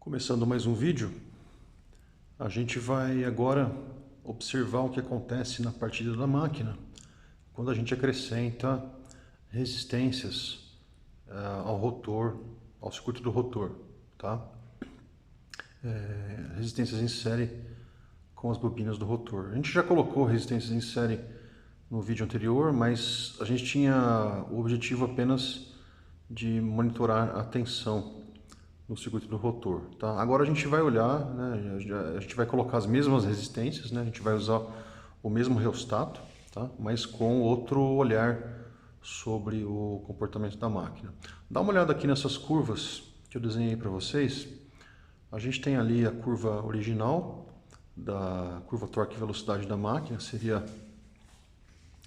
Começando mais um vídeo, a gente vai agora observar o que acontece na partida da máquina quando a gente acrescenta resistências ao rotor, ao circuito do rotor, tá? Resistências em série com as bobinas do rotor. A gente já colocou resistências em série no vídeo anterior, mas a gente tinha o objetivo apenas de monitorar a tensão no circuito do rotor, tá? Agora a gente vai olhar, né, a gente vai colocar as mesmas resistências, né, a gente vai usar o mesmo reostato, tá? Mas com outro olhar sobre o comportamento da máquina. Dá uma olhada aqui nessas curvas que eu desenhei para vocês. A gente tem ali a curva original da curva torque e velocidade da máquina, seria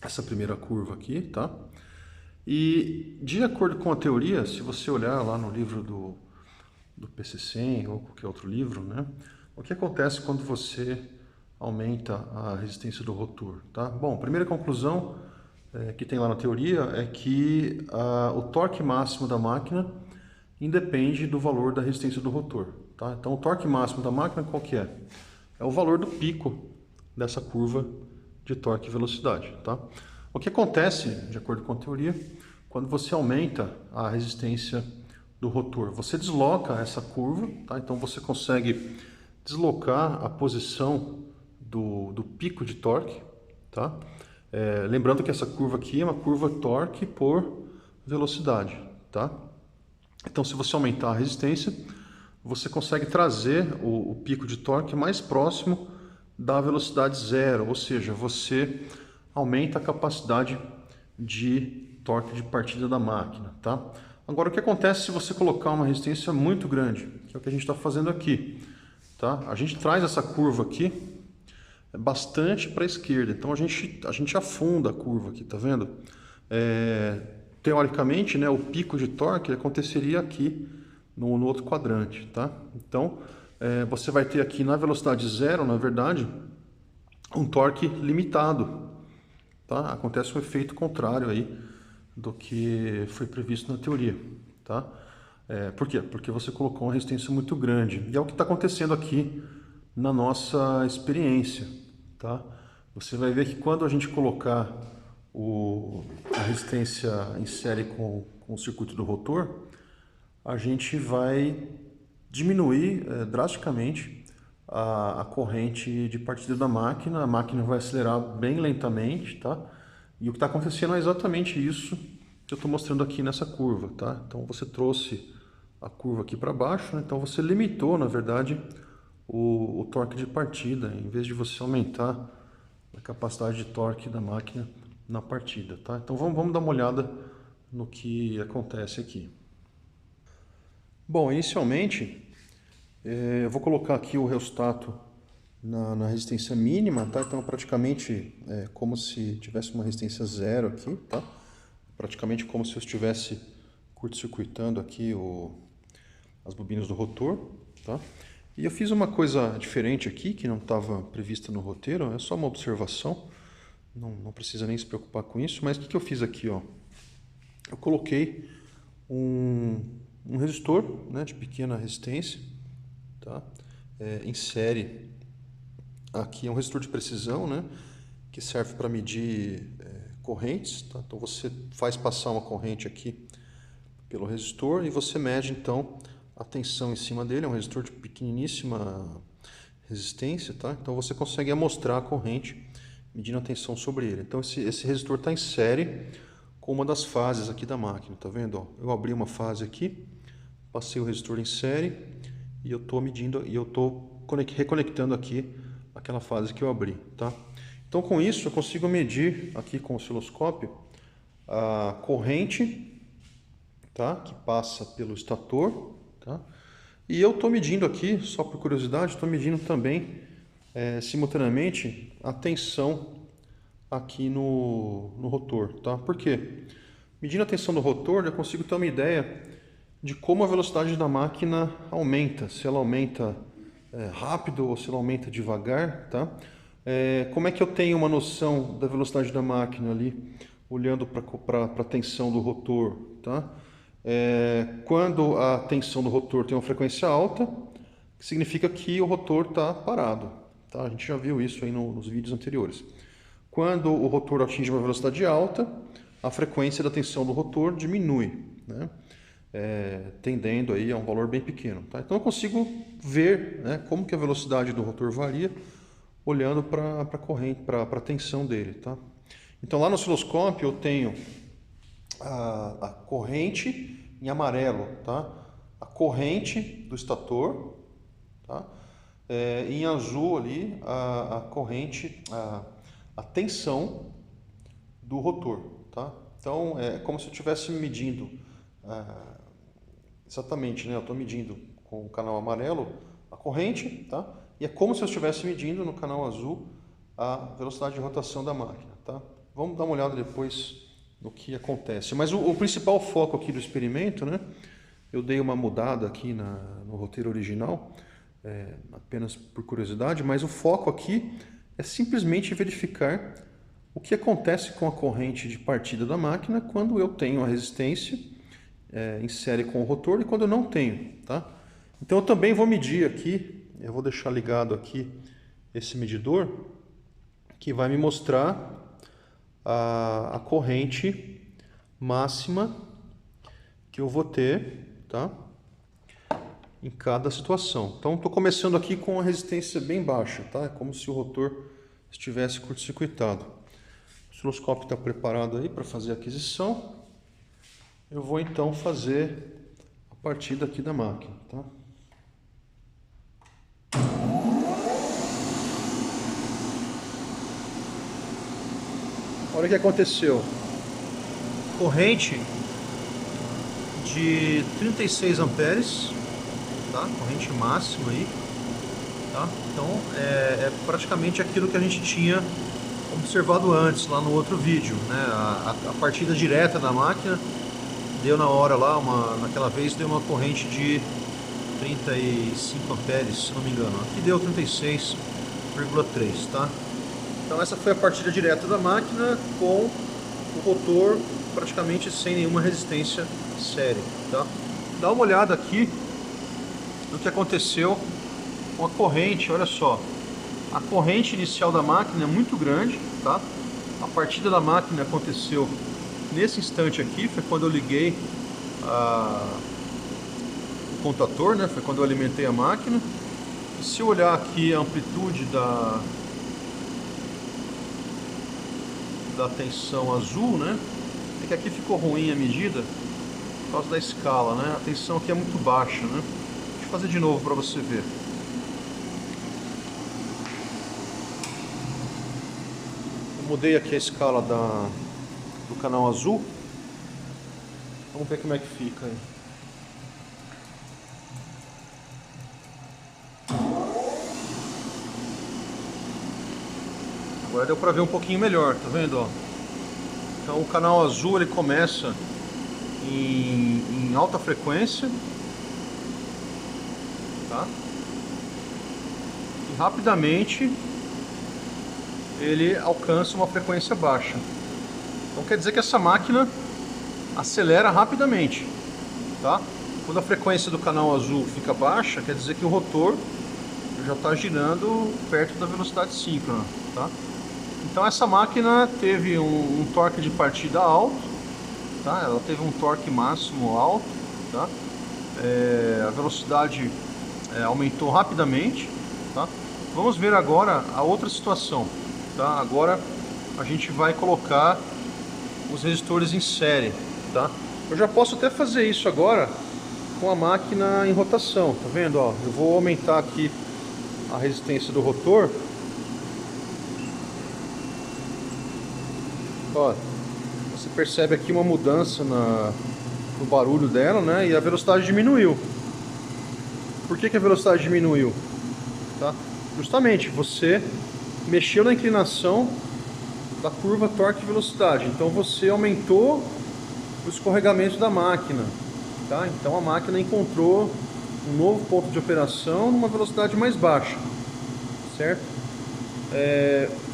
essa primeira curva aqui, tá? E de acordo com a teoria, se você olhar lá no livro do PC100 ou qualquer outro livro, né? O que acontece quando você aumenta a resistência do rotor, tá? Bom, a primeira conclusão que tem lá na teoria é que o torque máximo da máquina independe do valor da resistência do rotor, tá? Então o torque máximo da máquina qual que é? É o valor do pico dessa curva de torque e velocidade, tá? O que acontece, de acordo com a teoria, quando você aumenta a resistência do rotor, você desloca essa curva, tá? Então você consegue deslocar a posição do pico de torque, tá? Lembrando que essa curva aqui é uma curva torque por velocidade, tá? Então se você aumentar a resistência, você consegue trazer o pico de torque mais próximo da velocidade zero, ou seja, você aumenta a capacidade de torque de partida da máquina, tá? Agora, o que acontece se você colocar uma resistência muito grande, que é o que a gente está fazendo aqui, tá? A gente traz essa curva aqui bastante para a esquerda, então a gente afunda a curva aqui, tá vendo? Teoricamente, né, o pico de torque aconteceria aqui no outro quadrante, tá? Então, você vai ter aqui na velocidade zero, na verdade, um torque limitado, tá? Acontece um efeito contrário aí do que foi previsto na teoria, tá? Por quê? Porque você colocou uma resistência muito grande. E é o que está acontecendo aqui na nossa experiência, tá? Você vai ver que quando a gente colocar a resistência em série com o circuito do rotor, a gente vai diminuir drasticamente a corrente de partida da máquina. A máquina vai acelerar bem lentamente, tá? E o que está acontecendo é exatamente isso que eu estou mostrando aqui nessa curva, tá? Então você trouxe a curva aqui para baixo, né? Então você limitou, na verdade, o torque de partida, em vez de você aumentar a capacidade de torque da máquina na partida, tá? Então vamos dar uma olhada no que acontece aqui. Bom, inicialmente eu vou colocar aqui o reostato na resistência mínima, tá? Então praticamente é como se tivesse uma resistência zero aqui, tá? Praticamente como se eu estivesse curto-circuitando aqui as bobinas do rotor, tá? E eu fiz uma coisa diferente aqui, que não estava prevista no roteiro, é só uma observação, não precisa nem se preocupar com isso, mas o que eu fiz aqui, ó? Eu coloquei um resistor, né, de pequena resistência, tá? Em série. Aqui é um resistor de precisão, né, que serve para medir correntes, tá? Então você faz passar uma corrente aqui pelo resistor e você mede então a tensão em cima dele. É um resistor de pequeniníssima resistência, tá? Então você consegue amostrar a corrente medindo a tensão sobre ele. Então esse resistor está em série com uma das fases aqui da máquina, tá vendo? Ó, eu abri uma fase aqui, passei o resistor em série e eu estou medindo e eu estou reconectando aqui aquela fase que eu abri, tá? Então com isso eu consigo medir aqui com o osciloscópio a corrente, tá? Que passa pelo estator, tá? E eu estou medindo aqui, só por curiosidade, estou medindo também simultaneamente a tensão aqui no rotor, tá? Por quê? Medindo a tensão do rotor, eu consigo ter uma ideia de como a velocidade da máquina aumenta, se ela aumenta rápido ou se ela aumenta devagar, tá? Como é que eu tenho uma noção da velocidade da máquina ali, olhando para a tensão do rotor, tá? Quando a tensão do rotor tem uma frequência alta, que significa que o rotor está parado. Tá? A gente já viu isso aí nos vídeos anteriores. Quando o rotor atinge uma velocidade alta, a frequência da tensão do rotor diminui, né? Tendendo aí a um valor bem pequeno. Tá? Então eu consigo ver, né, como que a velocidade do rotor varia olhando para a corrente, para a tensão dele. Tá? Então lá no osciloscópio eu tenho a corrente em amarelo, tá? A corrente do estator, tá? Em azul ali a corrente, a tensão do rotor, tá? Então é como se eu estivesse medindo exatamente, né? Eu estou medindo com o canal amarelo a corrente, tá? E é como se eu estivesse medindo no canal azul a velocidade de rotação da máquina, tá? Vamos dar uma olhada depois no que acontece. Mas o principal foco aqui do experimento, né? Eu dei uma mudada aqui no roteiro original, apenas por curiosidade, mas o foco aqui é simplesmente verificar o que acontece com a corrente de partida da máquina quando eu tenho a resistência em série com o rotor e quando eu não tenho, tá? Então eu também vou medir aqui, eu vou deixar ligado aqui esse medidor que vai me mostrar a corrente máxima que eu vou ter, tá? Em cada situação. Então estou começando aqui com a resistência bem baixa, tá? É como se o rotor estivesse curto-circuitado. O osciloscópio está preparado aí para fazer a aquisição. Eu vou então fazer a partida aqui da máquina, tá? Olha o que aconteceu. Corrente de 36 amperes, tá? Corrente máxima aí, tá? Então é praticamente aquilo que a gente tinha observado antes lá no outro vídeo, né? A partida direta da máquina deu na hora lá, naquela vez deu uma corrente de 35 amperes, se não me engano. Aqui deu 36,3, tá? Então essa foi a partida direta da máquina com o rotor praticamente sem nenhuma resistência séria, tá? Dá uma olhada aqui no que aconteceu com a corrente, olha só. A corrente inicial da máquina é muito grande, tá? A partida da máquina aconteceu nesse instante aqui, foi quando eu liguei o contator, né? Foi quando eu alimentei a máquina. E se eu olhar aqui a amplitude da tensão azul, né? É que aqui ficou ruim a medida por causa da escala, né? A tensão aqui é muito baixa, né? Deixa eu fazer de novo para você ver. Eu mudei aqui a escala do canal azul. Vamos ver como é que fica aí. Agora deu para ver um pouquinho melhor, tá vendo? Ó? Então o canal azul ele começa em alta frequência, tá? E rapidamente ele alcança uma frequência baixa. Então quer dizer que essa máquina acelera rapidamente, tá? Quando a frequência do canal azul fica baixa, quer dizer que o rotor já está girando perto da velocidade síncrona, tá? Então essa máquina teve um torque de partida alto, tá? Ela teve um torque máximo alto, tá? A velocidade aumentou rapidamente, tá? Vamos ver agora a outra situação, tá? Agora a gente vai colocar os resistores em série, tá? Eu já posso até fazer isso agora com a máquina em rotação, tá vendo? Ó, eu vou aumentar aqui a resistência do rotor. Ó, você percebe aqui uma mudança no barulho dela, né? E a velocidade diminuiu. Por que a velocidade diminuiu? Tá? Justamente, você mexeu na inclinação da curva torque-velocidade. Então você aumentou o escorregamento da máquina. Tá? Então a máquina encontrou um novo ponto de operação numa velocidade mais baixa. Certo?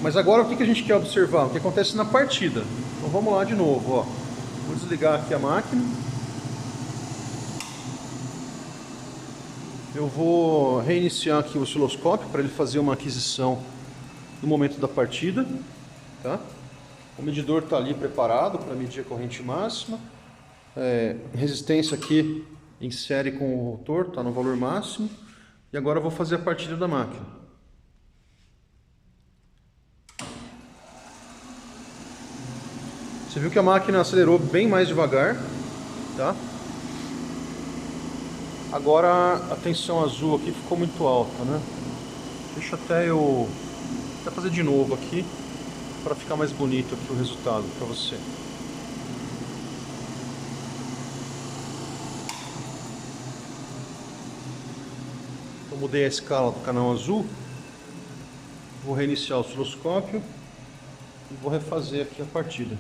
Mas agora o que a gente quer observar? O que acontece na partida. Então vamos lá de novo. Ó. Vou desligar aqui a máquina. Eu vou reiniciar aqui o osciloscópio para ele fazer uma aquisição no momento da partida, tá? O medidor está ali preparado para medir a corrente máxima. Resistência aqui em série com o rotor, está no valor máximo. E agora eu vou fazer a partida da máquina. Você viu que a máquina acelerou bem mais devagar, tá? Agora a tensão azul aqui ficou muito alta, né? Deixa eu fazer de novo aqui para ficar mais bonito aqui o resultado para você. Eu mudei a escala do canal azul. Vou reiniciar o osciloscópio e vou refazer aqui a partida.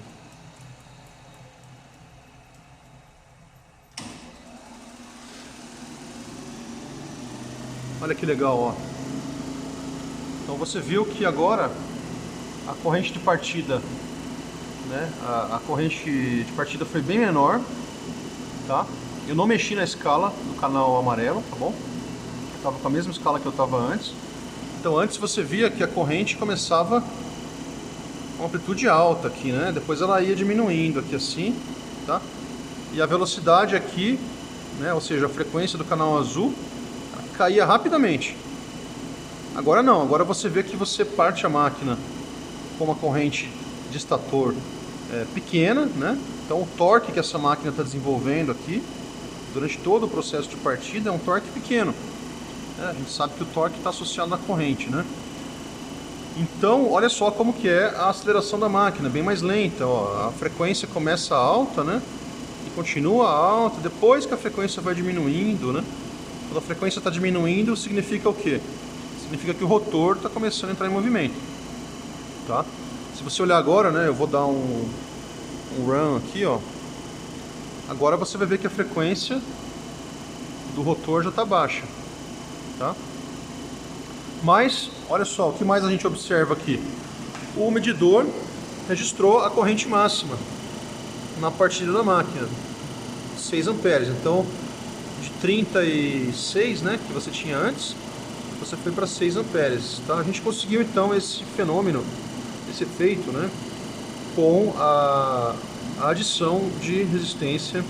Olha que legal, ó. Então você viu que agora a corrente de partida, né? A corrente de partida foi bem menor, tá? Eu não mexi na escala do canal amarelo, tá bom? Eu tava com a mesma escala que eu tava antes. Então antes você via que a corrente começava com amplitude alta aqui, né? Depois ela ia diminuindo aqui assim, tá? E a velocidade aqui, né? Ou seja, a frequência do canal azul caía rapidamente. Agora não, agora você vê que você parte a máquina com uma corrente de estator pequena, né? Então o torque que essa máquina está desenvolvendo aqui durante todo o processo de partida é um torque pequeno. A gente sabe que o torque está associado à corrente, né? Então olha só como que é a aceleração da máquina, bem mais lenta, ó. A frequência começa alta, né? E continua alta, depois que a frequência vai diminuindo, né? Quando a frequência está diminuindo, significa o quê? Significa que o rotor está começando a entrar em movimento, tá? Se você olhar agora, né, eu vou dar um run aqui, ó. Agora você vai ver que a frequência do rotor já está baixa, tá? Mas, olha só, o que mais a gente observa aqui? O medidor registrou a corrente máxima na partida da máquina, 6 amperes. Então, de 36, né, que você tinha antes, você foi para 6 amperes, tá? A gente conseguiu então esse fenômeno, esse efeito, né, com a adição de resistência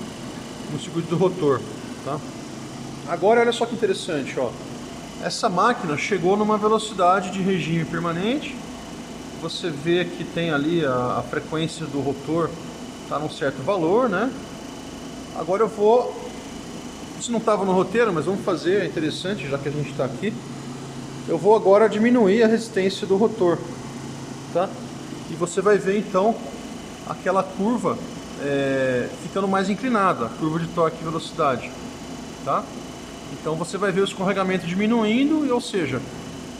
no circuito do rotor, tá? Agora olha só que interessante, ó. Essa máquina chegou numa velocidade de regime permanente. Você vê que tem ali a frequência do rotor está num certo valor, né? Agora eu vou... Isso não estava no roteiro, mas vamos fazer, é interessante, já que a gente está aqui. Eu vou agora diminuir a resistência do rotor, tá? E você vai ver então aquela curva ficando mais inclinada, a curva de torque e velocidade, tá? Então você vai ver o escorregamento diminuindo, ou seja,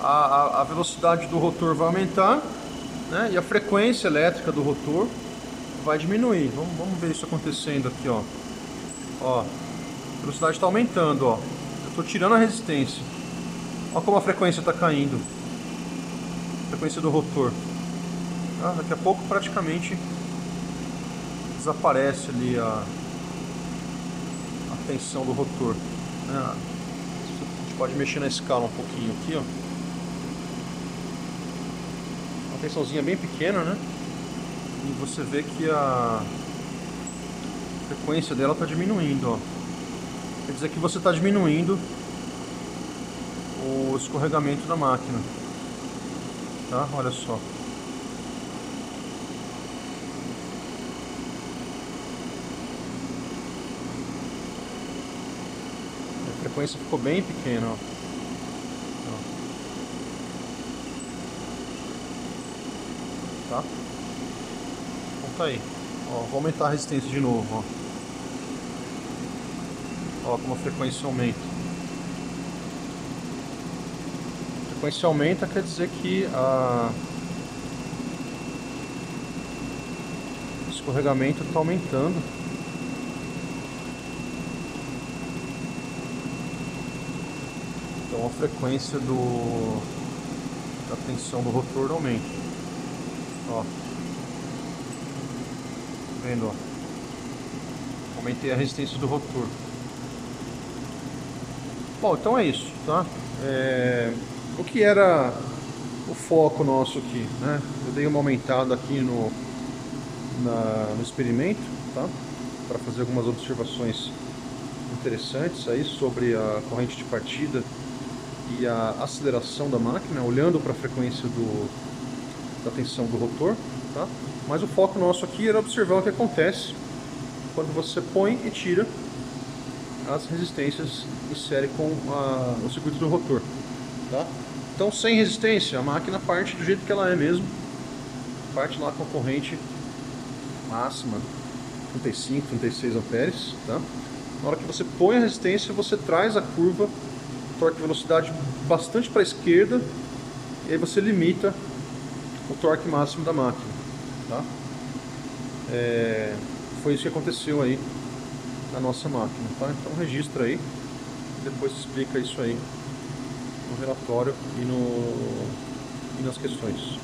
a velocidade do rotor vai aumentar, né? E a frequência elétrica do rotor vai diminuir. Vamos ver isso acontecendo aqui, ó. Ó. A velocidade está aumentando, ó. Eu estou tirando a resistência. Olha como a frequência está caindo. A frequência do rotor. Ah, daqui a pouco praticamente desaparece ali a tensão do rotor. A gente pode mexer na escala um pouquinho aqui, ó. Uma tensãozinha bem pequena, né? E você vê que a frequência dela está diminuindo, ó. Quer dizer que você está diminuindo o escorregamento da máquina, tá? Olha só. A frequência ficou bem pequena, ó. Tá? Então tá aí. Ó, vou aumentar a resistência de novo, ó. Ó, como a frequência aumenta. A frequência aumenta quer dizer que o escorregamento está aumentando. Então a frequência da tensão do rotor aumenta. Ó. Tá vendo, ó? Aumentei a resistência do rotor. Bom, então é isso, tá? O que era o foco nosso aqui, né? Eu dei uma aumentada aqui no experimento, tá? Para fazer algumas observações interessantes aí sobre a corrente de partida e a aceleração da máquina, olhando para a frequência da tensão do rotor, tá? Mas o foco nosso aqui era observar o que acontece quando você põe e tira as resistências em série com o circuito do rotor, tá? Então, sem resistência, a máquina parte do jeito que ela é mesmo, parte lá com a corrente máxima, 35, 36 amperes, tá? Na hora que você põe a resistência, você traz a curva torque-velocidade bastante para a esquerda e aí você limita o torque máximo da máquina, tá? Foi isso que aconteceu aí na nossa máquina, tá? Então registra aí, depois explica isso aí no relatório e nas questões.